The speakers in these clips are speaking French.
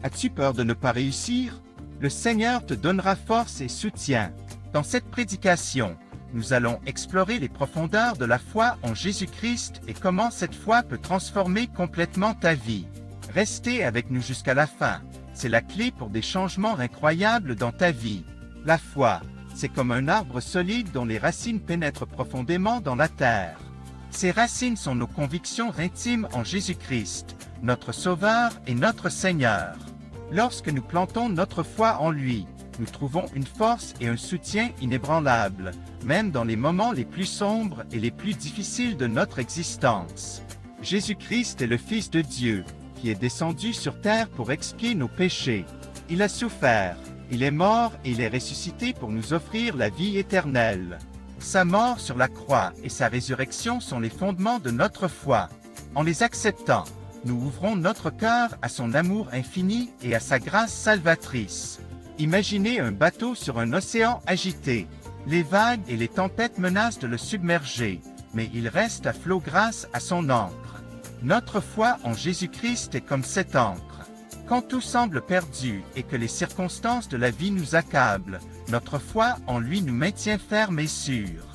As-tu peur de ne pas réussir? Le Seigneur te donnera force et soutien. Dans cette prédication, nous allons explorer les profondeurs de la foi en Jésus-Christ et comment cette foi peut transformer complètement ta vie. Restez avec nous jusqu'à la fin. C'est la clé pour des changements incroyables dans ta vie. La foi, c'est comme un arbre solide dont les racines pénètrent profondément dans la terre. Ces racines sont nos convictions intimes en Jésus-Christ, notre Sauveur et notre Seigneur. Lorsque nous plantons notre foi en lui, nous trouvons une force et un soutien inébranlables, même dans les moments les plus sombres et les plus difficiles de notre existence. Jésus-Christ est le Fils de Dieu, qui est descendu sur terre pour expier nos péchés. Il a souffert, il est mort et il est ressuscité pour nous offrir la vie éternelle. Sa mort sur la croix et sa résurrection sont les fondements de notre foi. En les acceptant, nous ouvrons notre cœur à son amour infini et à sa grâce salvatrice. Imaginez un bateau sur un océan agité. Les vagues et les tempêtes menacent de le submerger, mais il reste à flot grâce à son ancre. Notre foi en Jésus-Christ est comme cette ancre. Quand tout semble perdu et que les circonstances de la vie nous accablent, notre foi en lui nous maintient fermes et sûrs.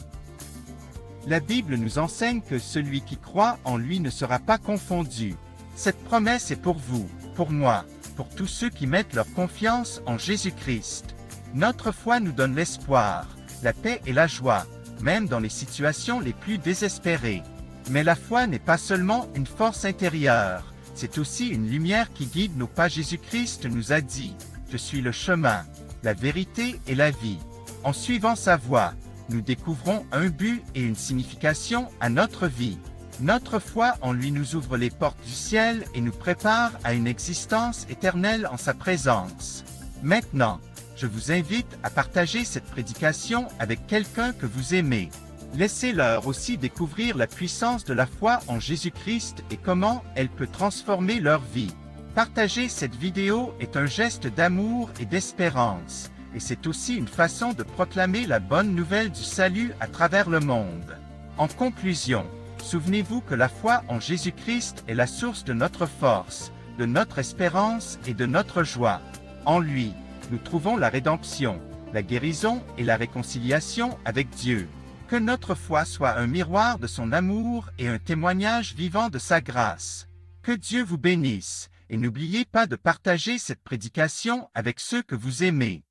La Bible nous enseigne que celui qui croit en lui ne sera pas confondu. Cette promesse est pour vous, pour moi, pour tous ceux qui mettent leur confiance en Jésus-Christ. Notre foi nous donne l'espoir, la paix et la joie, même dans les situations les plus désespérées. Mais la foi n'est pas seulement une force intérieure, c'est aussi une lumière qui guide nos pas. Jésus-Christ nous a dit « Je suis le chemin, la vérité et la vie ». En suivant sa voie, nous découvrons un but et une signification à notre vie. Notre foi en lui nous ouvre les portes du ciel et nous prépare à une existence éternelle en sa présence. Maintenant, je vous invite à partager cette prédication avec quelqu'un que vous aimez. Laissez-leur aussi découvrir la puissance de la foi en Jésus-Christ et comment elle peut transformer leur vie. Partager cette vidéo est un geste d'amour et d'espérance, et c'est aussi une façon de proclamer la bonne nouvelle du salut à travers le monde. En conclusion, souvenez-vous que la foi en Jésus-Christ est la source de notre force, de notre espérance et de notre joie. En lui, nous trouvons la rédemption, la guérison et la réconciliation avec Dieu. Que notre foi soit un miroir de son amour et un témoignage vivant de sa grâce. Que Dieu vous bénisse, et n'oubliez pas de partager cette prédication avec ceux que vous aimez.